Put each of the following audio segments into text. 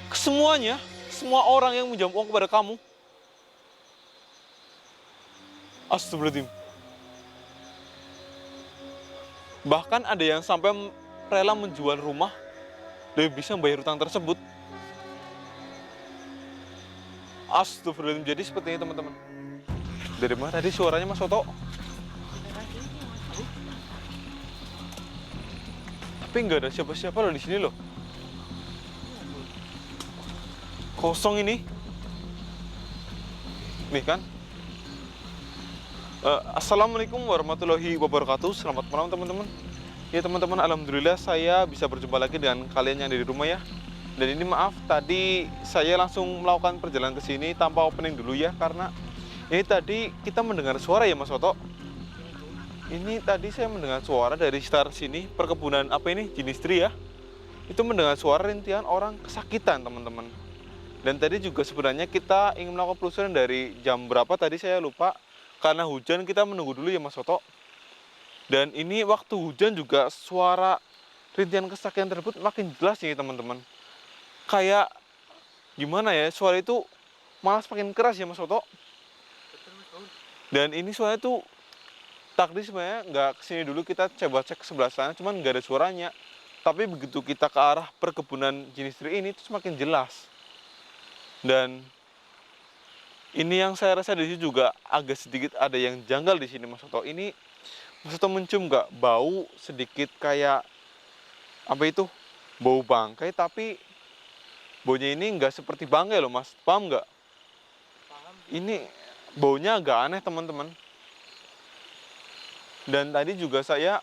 Semuanya, semua orang yang minjam uang kepada kamu. Astagfirullahaladzim. Bahkan ada yang sampai rela menjual rumah demi bisa membayar hutang tersebut. Astagfirullahaladzim. Jadi seperti ini teman-teman. Dari mana tadi suaranya Mas Soto? Tapi nggak ada siapa-siapa loh di sini loh. Kosong ini. Nih kan. Assalamualaikum warahmatullahi wabarakatuh. Selamat malam teman-teman. Ya teman-teman, alhamdulillah saya bisa berjumpa lagi dengan kalian yang ada di rumah ya. Dan ini maaf, tadi saya langsung melakukan perjalanan ke sini tanpa opening dulu ya, karena ini tadi kita mendengar suara ya Mas Soto. Ini tadi saya mendengar suara dari sekitar sini, perkebunan apa ini, Jinistri ya. Itu mendengar suara rintihan orang kesakitan teman-teman. Dan tadi juga sebenarnya kita ingin melakukan penelusuran dari jam berapa tadi saya lupa. Karena hujan kita menunggu dulu ya Mas Soto. Dan ini waktu hujan juga suara rintihan kesakitan tersebut makin jelas nih teman-teman. Kayak gimana ya, suara itu malah semakin keras ya Mas Soto. Dan ini suaranya tuh tadi sebenarnya nggak kesini dulu, kita coba cek ke sebelah sana, cuman nggak ada suaranya. Tapi begitu kita ke arah perkebunan Jinistri ini, itu semakin jelas. Dan ini yang saya rasa di sini juga agak sedikit ada yang janggal di sini Mas Soto. Ini Mas Soto mencium nggak bau sedikit kayak apa itu? Bau bangkai, tapi baunya ini nggak seperti bangkai loh Mas. Paham nggak? Paham. Ini baunya agak aneh teman-teman. Dan tadi juga saya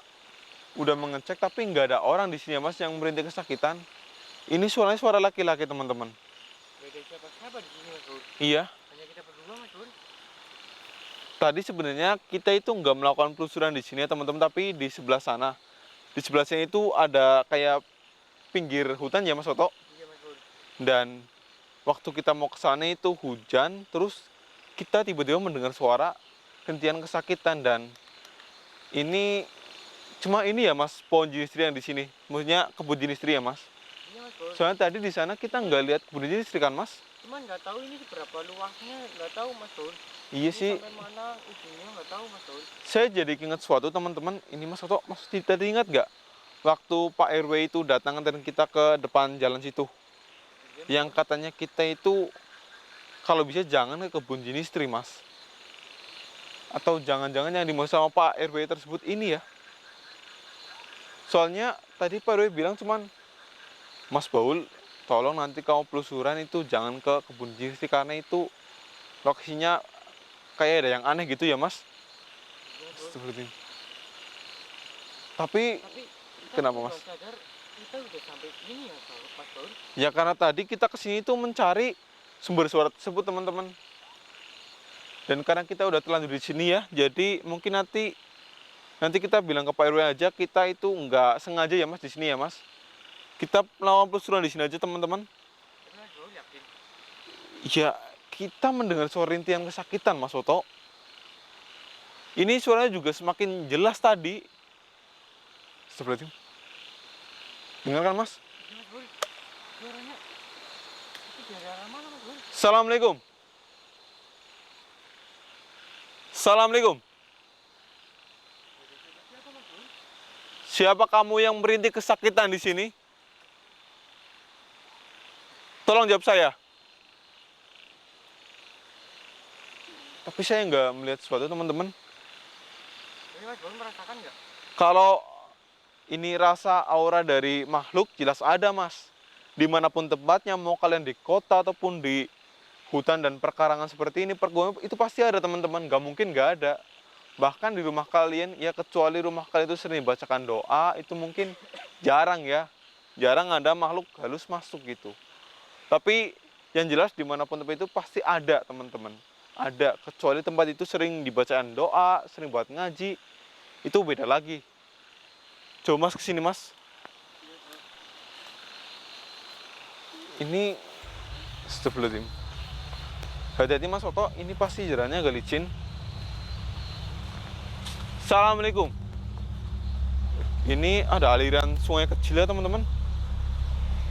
udah mengecek tapi nggak ada orang di sini ya Mas yang merintih kesakitan. Ini suaranya suara laki-laki teman-teman. Gak ada siapa-siapa di sini Mas Bur. Iya. Hanya kita berdua Mas Bur. Tadi sebenarnya kita itu nggak melakukan penelusuran di sini ya teman-teman, tapi di sebelah sana. Di sebelah sini itu ada kayak pinggir hutan ya Mas Soto. Iya Mas Bur. Dan waktu kita mau ke sana itu hujan, terus kita tiba-tiba mendengar suara rintihan kesakitan. Dan ini cuma ini ya Mas, pohon Jinistri yang di sini. Maksudnya kebun Jinistri ya Mas. Iya Mas Bur. Soalnya tadi di sana kita nggak lihat kebun Jinistri kan Mas. Cuman nggak tahu ini berapa luasnya, nggak tahu Mas Bur. Iya Ini sih. sampai mana ujungnya nggak tahu Mas Bur. Saya jadi ingat suatu teman-teman. Ini Mas Soto, Mas tadi ingat nggak? Waktu Pak RW itu datang dan kita ke depan jalan situ. Yang katanya kita itu kalau bisa jangan ke kebun Jinistri Mas. Atau jangan-jangan yang dimaksud sama Pak RW tersebut ini ya. Soalnya tadi Pak RW bilang cuman, Mas Baul, tolong nanti kamu penelusuran itu jangan ke kebun Jinistri karena itu lokasinya kayak ada yang aneh gitu ya Mas. Iya Bur. Seperti itu. Tapi Tapi kita kenapa, juga Mas? sadar kita udah sampai sini ya Mas Bur. Ya karena tadi kita kesini tuh mencari sumber suara tersebut teman-teman. Dan karena kita udah terlanjur di sini ya, jadi mungkin nanti kita bilang ke Pak RW aja kita itu nggak sengaja ya Mas di sini ya Mas. Kita melakukan penelusuran di sini aja teman-teman. Tapi Mas Bur yakin? Ya kita mendengar suara rintihan kesakitan Mas Soto. Ini suaranya juga semakin jelas tadi. Seperti itu. Dengar kan Mas? Iya Mas Bur. Suaranya itu dari arah mana Mas Bur? Assalamualaikum. Assalamualaikum. Siapa Mas Bur? Siapa kamu yang merintih kesakitan di sini? Tolong jawab saya. Tapi saya nggak melihat sesuatu teman-teman. Ini Mas Bur merasakan nggak? Kalau ini rasa aura dari makhluk jelas ada Mas. Dimanapun tempatnya, mau kalian di kota ataupun di hutan dan perkarangan seperti ini, perkebunan itu pasti ada teman-teman. Nggak mungkin nggak ada. Bahkan di rumah kalian, ya kecuali rumah kalian itu sering bacakan doa, itu mungkin jarang ya. Jarang ada makhluk halus masuk gitu. Tapi yang jelas dimanapun tempat itu pasti ada teman-teman. Ada, kecuali tempat itu sering dibacaan doa, sering buat ngaji, itu beda lagi. Coba Mas kesini Mas. Ini sebelum hati-hati Mas Soto, ini pasti jalannya agak licin. Assalamualaikum. Ini ada aliran sungai kecil ya teman-teman.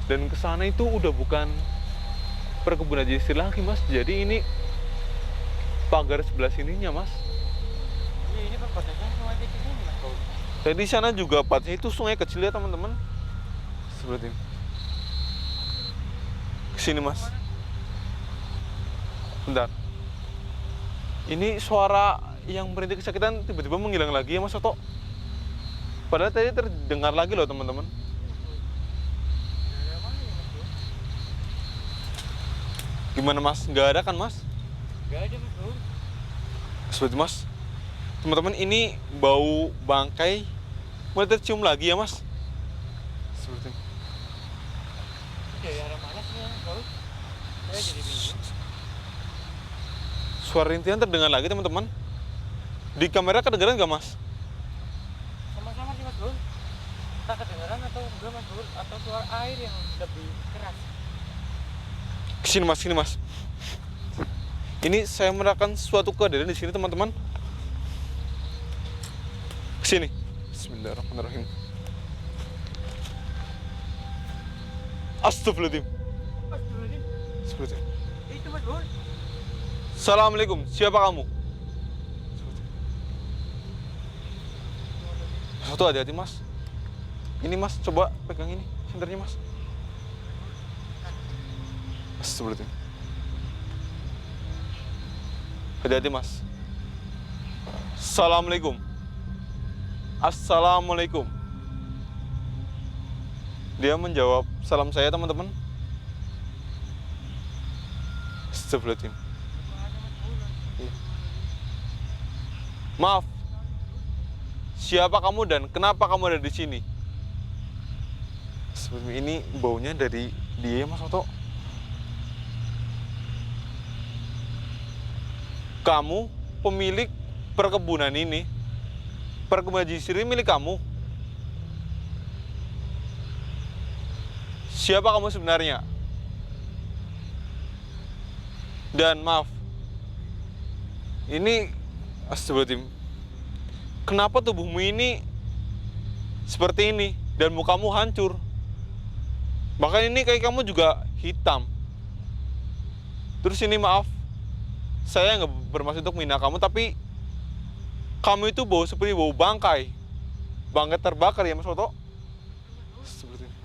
Dan kesana itu udah bukan perkebunan jisir lagi mas. Jadi ini pagar sebelah sininya mas. Iya, ini perbatasan sungai kecil ini mas Paul. Jadi di sana juga patnya itu sungai kecil ya teman-teman. Seperti ini. Kesini mas. Bentar. Ini suara yang berhenti kesakitan tiba-tiba menghilang lagi ya mas Soto. Padahal tadi terdengar lagi loh teman-teman. Daerah mana ya mas Paul? Gimana mas? Nggak ada kan mas? Gak ada mas Paul. Seperti mas. Teman-teman ini bau bangkai mulai tercium lagi ya mas. Seperti ini. Ini daerah mana sih mas Paul? Saya jadi bingung. Suara rintihan terdengar lagi teman-teman. Di kamera kedengaran nggak mas? Sama-sama sih mas Paul. Tak kedengaran atau enggak mas Paul? Atau suara air yang lebih keras? Kesini mas, sini mas. Ini saya merasakan suatu kejadian di sini teman-teman. Kesini. Bismillahirrahmanirrahim. Astagfirullahaladzim. Astagfirullahaladzim. Seperti ini. Itu mas Paul. Assalamualaikum, siapa kamu? Satu hati-hati mas. Ini mas, coba pegang ini, senternya mas. Seperti ini. Hati-hati mas. Assalamualaikum. Assalamualaikum. Dia menjawab salam saya teman-teman. Astagfirullahaladzim. Iya. Maaf. Siapa kamu dan kenapa kamu ada di sini? Seperti ini baunya dari dia Mas Oto. Kamu pemilik perkebunan ini. Perkebunan jisir ini milik kamu. Siapa kamu sebenarnya? Dan maaf, ini astagfirullahaladzim. Kenapa tubuhmu ini seperti ini dan mukamu hancur? Bahkan ini kayak kamu juga hitam. Terus ini maaf, saya nggak bermaksud untuk menghina kamu, tapi kamu itu bau seperti bau bangkai. Bangkai terbakar ya Mas Oto? Seperti ini.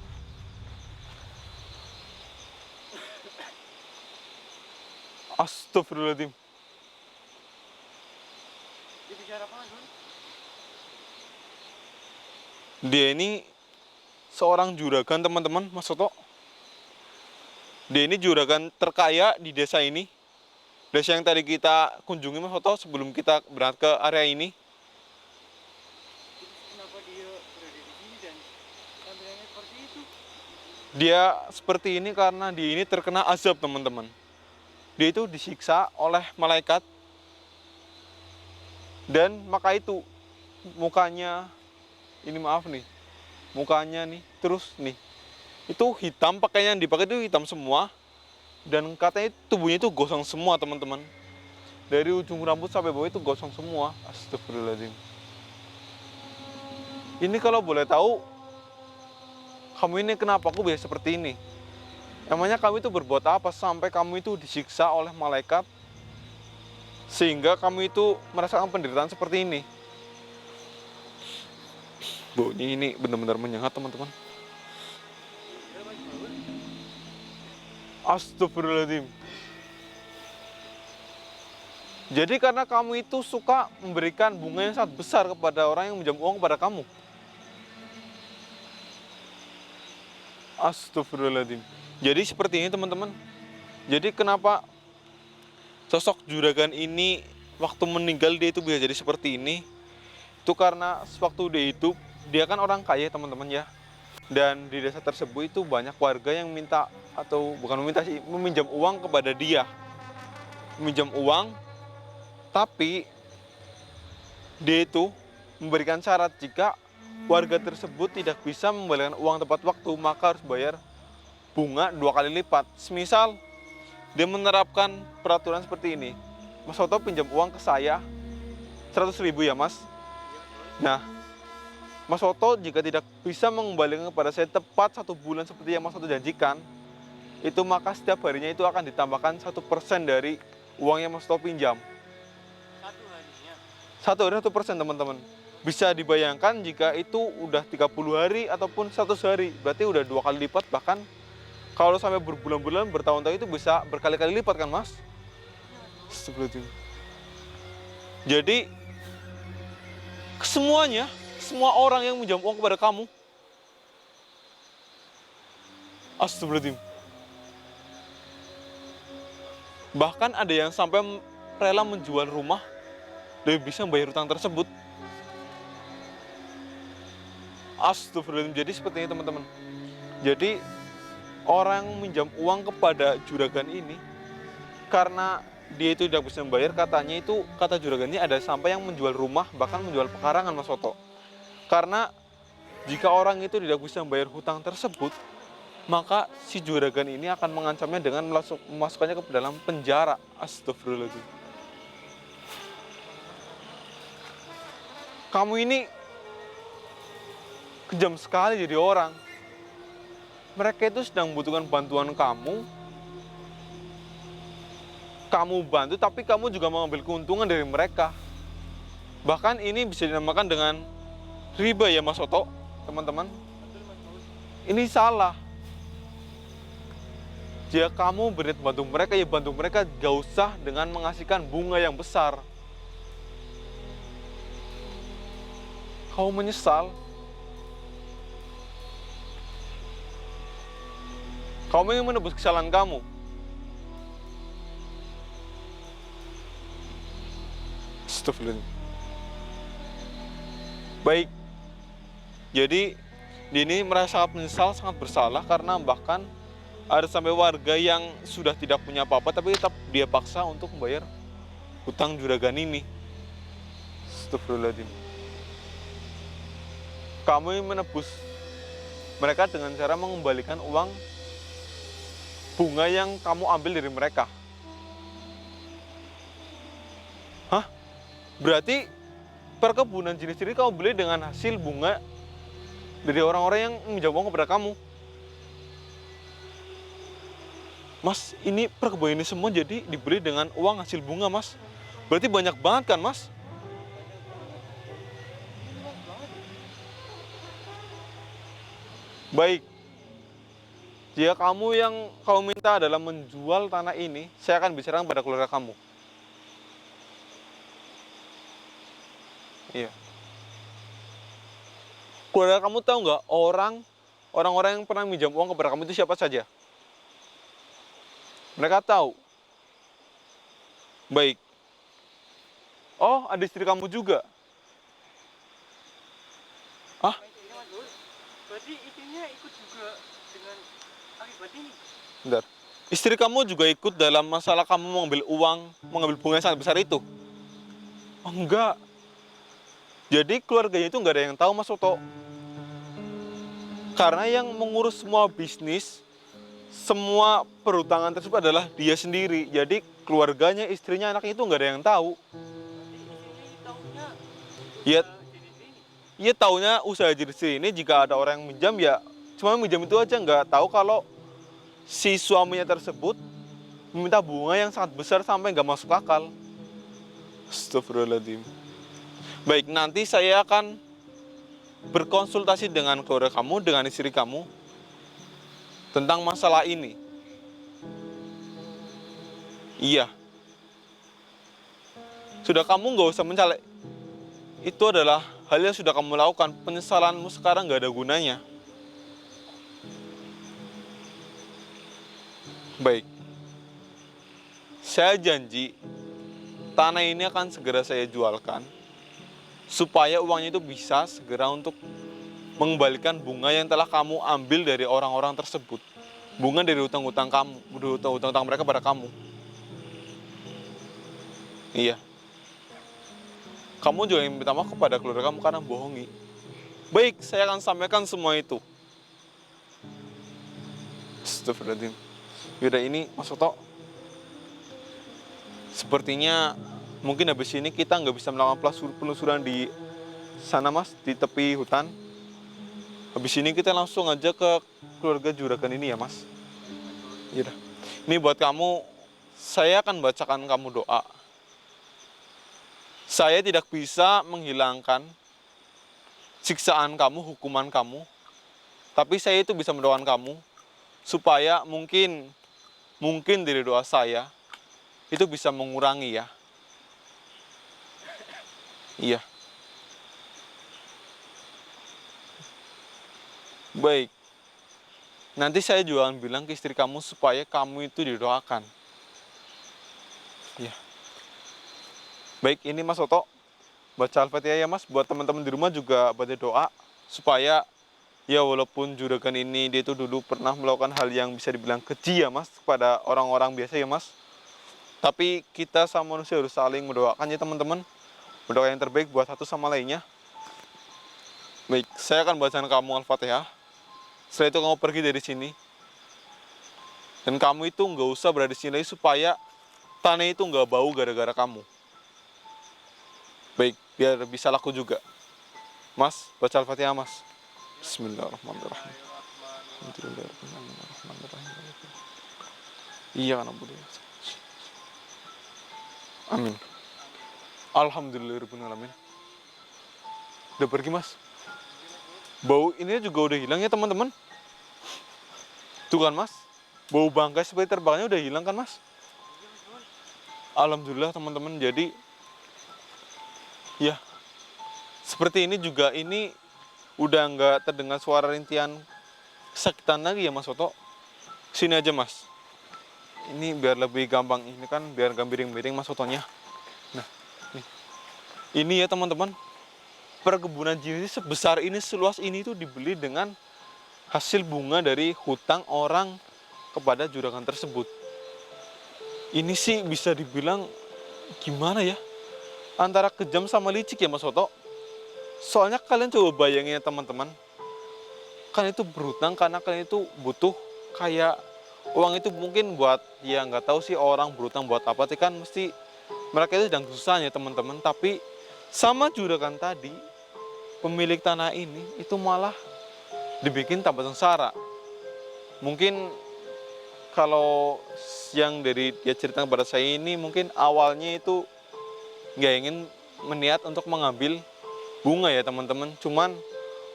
Astagfirullahaladzim. Dia bicara apa mas Paul? Dia ini seorang juragan teman-teman, Mas Soto. Dia ini juragan terkaya di desa ini. Desa yang tadi kita kunjungi Mas Soto sebelum kita berangkat ke area ini. Terus kenapa dia berada di sini dan tampilannya seperti itu? Dia seperti ini karena dia ini terkena azab teman-teman. Dia itu disiksa oleh malaikat. Dan maka itu mukanya, ini maaf nih, mukanya nih, terus nih, itu hitam, pakaian yang dipakai itu hitam semua. Dan katanya tubuhnya itu gosong semua teman-teman. Dari ujung rambut sampai bawah itu gosong semua. Astagfirullahaladzim. Ini kalau boleh tahu, kamu ini kenapa aku bisa seperti ini? Emangnya kamu itu berbuat apa sampai kamu itu disiksa oleh malaikat sehingga kamu itu merasakan penderitaan seperti ini? Baunya ini benar-benar menyengat teman-teman. Astagfirullahaladzim. Jadi karena kamu itu suka memberikan bunga yang sangat besar kepada orang yang meminjam uang kepada kamu. Astagfirullahaladzim. Jadi seperti ini teman-teman. Jadi kenapa sosok juragan ini waktu meninggal dia itu bisa jadi seperti ini? Itu karena sewaktu dia hidup, dia kan orang kaya teman-teman ya. Dan di desa tersebut itu banyak warga yang minta, atau bukan meminta sih, meminjam uang kepada dia. Meminjam uang, tapi dia itu memberikan syarat jika warga tersebut tidak bisa membalikkan uang tepat waktu, maka harus bayar bunga 2 kali lipat. Semisal dia menerapkan peraturan seperti ini, Mas Soto pinjam uang ke saya 100.000 ya Mas. Nah, Mas Soto jika tidak bisa mengembalikan kepada saya tepat 1 bulan seperti yang Mas Soto janjikan, itu maka setiap harinya itu akan ditambahkan 1% dari uang yang Mas Toto pinjam. Satu harinya. 1% teman-teman. Bisa dibayangkan jika itu udah 30 hari ataupun 100 hari, berarti udah 2 kali lipat, bahkan kalau sampai berbulan-bulan, bertahun-tahun itu bisa berkali-kali lipat kan Mas? Seperti itu. Jadi semuanya, semua orang yang minjam uang kepada kamu, astagfirullahaladzim, bahkan ada yang sampai rela menjual rumah demi bisa membayar hutang tersebut. Astagfirullahaladzim. Jadi seperti ini teman-teman. Jadi orang minjam uang kepada juragan ini karena dia itu tidak bisa membayar, katanya itu, kata juragan ini ada sampai yang menjual rumah, bahkan menjual pekarangan Mas Toto. Karena jika orang itu tidak bisa membayar hutang tersebut, maka si juragan ini akan mengancamnya dengan memasukkannya ke dalam penjara. Astagfirullahaladzim. Kamu ini kejam sekali jadi orang. Mereka itu sedang membutuhkan bantuan kamu bantu, tapi kamu juga mengambil keuntungan dari mereka. Bahkan ini bisa dinamakan dengan riba ya Mas Toto, teman-teman. Ini salah. Jika kamu berniat bantu mereka, ya bantu mereka, gak usah dengan mengasihkan bunga yang besar. Kau menyesal. Kamu ingin menebus kesalahan kamu. Astagfirullah. Baik. Jadi dia ini merasa sangat menyesal, sangat bersalah, karena bahkan ada sampai warga yang sudah tidak punya apa-apa tapi tetap dia paksa untuk membayar hutang juragan ini. Astagfirullahaladzim. Kamu ingin menebus mereka dengan cara mengembalikan uang bunga yang kamu ambil dari mereka. Hah? Berarti perkebunan jenis ini kamu beli dengan hasil bunga dari orang-orang yang minjam uang kepada kamu. Mas, ini perkebunan ini semua jadi dibeli dengan uang hasil bunga, Mas. Berarti banyak banget kan, Mas? Baik. Jika kamu yang kamu minta adalah menjual tanah ini, saya akan bicara pada keluarga kamu. Iya. Keluarga kamu tahu nggak orang-orang yang pernah minjam uang kepada kamu itu siapa saja? Mereka tahu. Baik. Oh, ada istri kamu juga. Ah? Berarti istrinya ikut juga dengan akibat ini? Bentar. Istri kamu juga ikut dalam masalah kamu mengambil uang, mengambil bunga yang sangat besar itu? Oh, enggak. Jadi keluarganya itu nggak ada yang tahu, Mas Toto. Karena yang mengurus semua bisnis, semua perhutangan tersebut adalah dia sendiri. Jadi keluarganya, istrinya, anaknya itu nggak ada yang tahu. Ya taunya usaha jenis ini, jika ada orang yang minjam ya cuma minjam itu aja, nggak tahu kalau si suaminya tersebut meminta bunga yang sangat besar sampai nggak masuk akal. Astagfirullahaladzim. Baik, nanti saya akan berkonsultasi dengan keluarga kamu, dengan istri kamu tentang masalah ini. Iya. Sudah, kamu nggak usah mencari. Itu adalah hal yang sudah kamu lakukan. Penyesalanmu sekarang nggak ada gunanya. Baik. Saya janji tanah ini akan segera saya jualkan, supaya uangnya itu bisa segera untuk mengembalikan bunga yang telah kamu ambil dari orang-orang tersebut. Bunga dari hutang-hutang kamu, dari hutang-hutang mereka pada kamu. Iya. Kamu juga yang minta maaf kepada keluarga kamu karena bohongi. Baik, saya akan sampaikan semua itu. Astagfirullahaladzim. Yaudah, ini Mas Toto, sepertinya mungkin habis ini kita nggak bisa melakukan penelusuran di sana, Mas, di tepi hutan. Habis ini kita langsung aja ke keluarga juragan ini ya, Mas. Yaudah. Ini buat kamu, saya akan bacakan kamu doa. Saya tidak bisa menghilangkan siksaan kamu, hukuman kamu, tapi saya itu bisa mendoakan kamu supaya mungkin dari doa saya itu bisa mengurangi ya. Iya. Baik. Nanti saya juga akan bilang ke istri kamu supaya kamu itu didoakan. Iya. Baik, ini Mas Oto baca Al-Fatihah ya Mas. Buat teman-teman di rumah juga baca doa supaya ya walaupun juragan ini dia itu dulu pernah melakukan hal yang bisa dibilang keji ya Mas kepada orang-orang biasa ya Mas. Tapi kita sama manusia harus saling mendoakan ya teman-teman. Mendoakan yang terbaik buat satu sama lainnya. Baik, saya akan bacakan kamu Al-Fatihah. Setelah itu kamu pergi dari sini. Dan kamu itu nggak usah berada di sini lagi supaya tanah itu nggak bau gara-gara kamu. Baik, biar bisa laku juga. Mas, baca Al-Fatihah Mas. Bismillahirrahmanirrahim. Iya kan boleh. Amin. Alhamdulillahirrahmanirrahim. Udah pergi Mas. Bau ini juga udah hilang ya teman-teman. Tuh kan Mas. Bau bangkai seperti terbakarnya udah hilang kan Mas. Alhamdulillah teman-teman. Jadi ya seperti ini juga ini udah nggak terdengar suara rintian kesakitan lagi ya Mas Oto. Sini aja Mas. Ini biar lebih gampang. Ini kan biar gak miring-miring Mas Otonya. Nah, nih. Ini ya teman-teman. Perkebunan jin sebesar ini, seluas ini itu dibeli dengan hasil bunga dari hutang orang kepada juragan tersebut. Ini sih bisa dibilang gimana ya? Antara kejam sama licik ya Mas Oto. Soalnya kalian coba bayangin ya teman-teman. Kan itu berhutang karena kalian itu butuh kayak uang itu mungkin buat ya nggak tahu sih orang berhutang buat apa. Tapi kan mesti mereka itu sedang susah ya teman-teman. Tapi sama juragan tadi, pemilik tanah ini itu malah dibikin tambah sengsara. Mungkin kalau yang dari dia cerita kepada saya ini mungkin awalnya itu nggak ingin meniat untuk mengambil bunga ya teman-teman. Cuman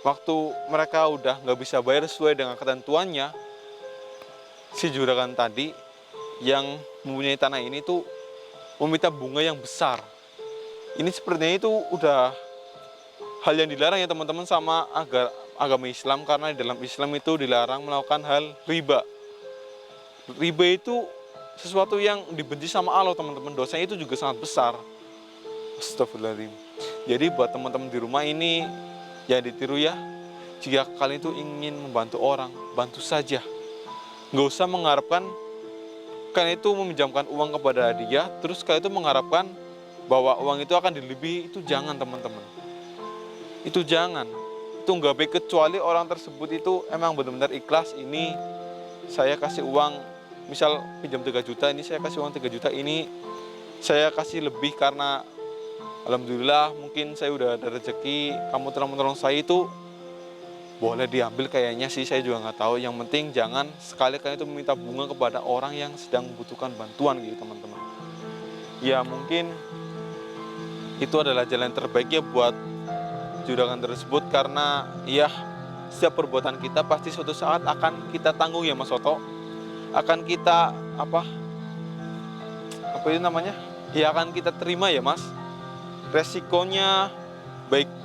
waktu mereka udah nggak bisa bayar sesuai dengan ketentuannya, si juragan tadi yang mempunyai tanah ini tuh meminta bunga yang besar. Ini sepertinya itu udah hal yang dilarang ya teman-teman sama agama Islam, karena di dalam Islam itu dilarang melakukan hal riba. Riba itu sesuatu yang dibenci sama Allah teman-teman. Dosanya itu juga sangat besar. Astagfirullahaladzim. Jadi buat teman-teman di rumah ini jangan ditiru ya. Jika kalian itu ingin membantu orang, bantu saja. Nggak usah mengharapkan kalian itu meminjamkan uang kepada dia, terus kalian itu mengharapkan bahwa uang itu akan dilebihi. Itu jangan teman-teman. Itu jangan. Itu nggak baik kecuali orang tersebut itu emang benar-benar ikhlas. Ini saya kasih uang, misal pinjam 3 juta, ini saya kasih uang 3 juta, ini saya kasih lebih karena alhamdulillah mungkin saya udah ada rezeki, kamu telah menolong saya, itu boleh diambil kayaknya sih, saya juga nggak tahu. Yang penting jangan sekali kali itu meminta bunga kepada orang yang sedang membutuhkan bantuan gitu teman-teman. Ya mungkin itu adalah jalan terbaik ya buat juragan tersebut, karena ya setiap perbuatan kita pasti suatu saat akan kita tanggung ya Mas Soto. Akan kita apa itu namanya? Ya akan kita terima ya Mas. Resikonya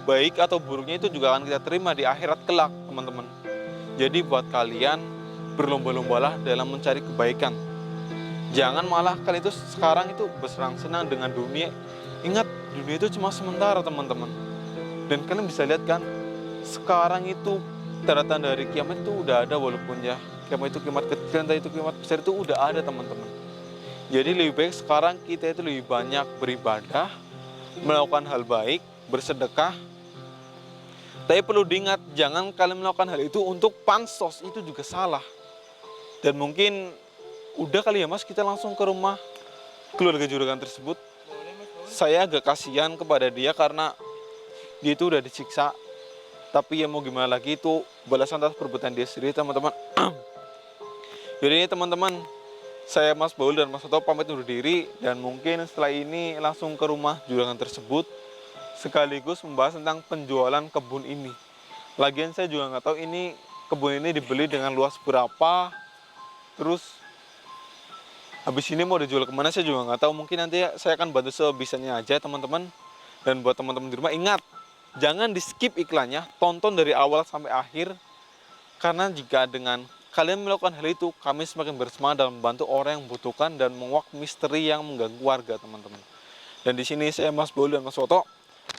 baik atau buruknya itu juga akan kita terima di akhirat kelak teman-teman. Jadi buat kalian berlomba-lombalah dalam mencari kebaikan. Jangan malah kalian itu sekarang itu bersenang-senang dengan dunia. Ingat, dunia itu cuma sementara teman-teman. Dan kalian bisa lihat kan, sekarang itu tanda-tanda dari kiamat itu udah ada, walaupun ya kiamat itu kiamat kecil, entah itu kiamat besar, itu udah ada teman-teman. Jadi lebih baik sekarang kita itu lebih banyak beribadah, melakukan hal baik, bersedekah. Tapi perlu diingat, jangan kalian melakukan hal itu untuk pansos, itu juga salah. Dan mungkin udah kali ya Mas, kita langsung ke rumah keluarga juragan tersebut. Saya agak kasihan kepada dia karena dia itu udah disiksa. Tapi ya mau gimana lagi, itu balasan atas perbuatan dia sendiri teman-teman. Jadi teman-teman, saya Mas Baul dan Mas Soto pamit undur diri, dan mungkin setelah ini langsung ke rumah juragan tersebut sekaligus membahas tentang penjualan kebun ini. Lagian saya juga nggak tahu ini kebun ini dibeli dengan luas berapa, terus habis ini mau dijual kemana saya juga nggak tahu. Mungkin nanti saya akan bantu sebisanya aja teman-teman. Dan buat teman-teman di rumah, ingat, jangan di skip iklannya, tonton dari awal sampai akhir. Karena jika dengan kalian melakukan hal itu, kami semakin bersemangat dalam membantu orang yang membutuhkan dan menguak misteri yang mengganggu warga teman-teman. Dan di sini saya Mas Baul dan Mas Soto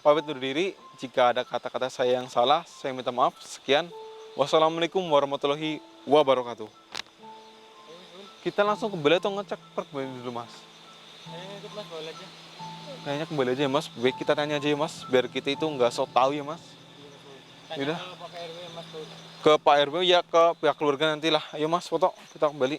pamit undur diri. Jika ada kata-kata saya yang salah, saya minta maaf. Sekian. Wassalamualaikum warahmatullahi wabarakatuh. Kita langsung kembali atau ngecek perkebunan dulu, Mas? Ikut Mas Baul aja. Kayaknya kembali aja ya, Mas. Baik, kita tanya aja ya, Mas. Biar kita itu nggak so tahu ya, Mas. Tanya Yaudah. ke Pak RW Mas Baul. Ke Pak RW ya, ke pihak keluarga nantilah. Ayo, Mas, foto. Kita kembali.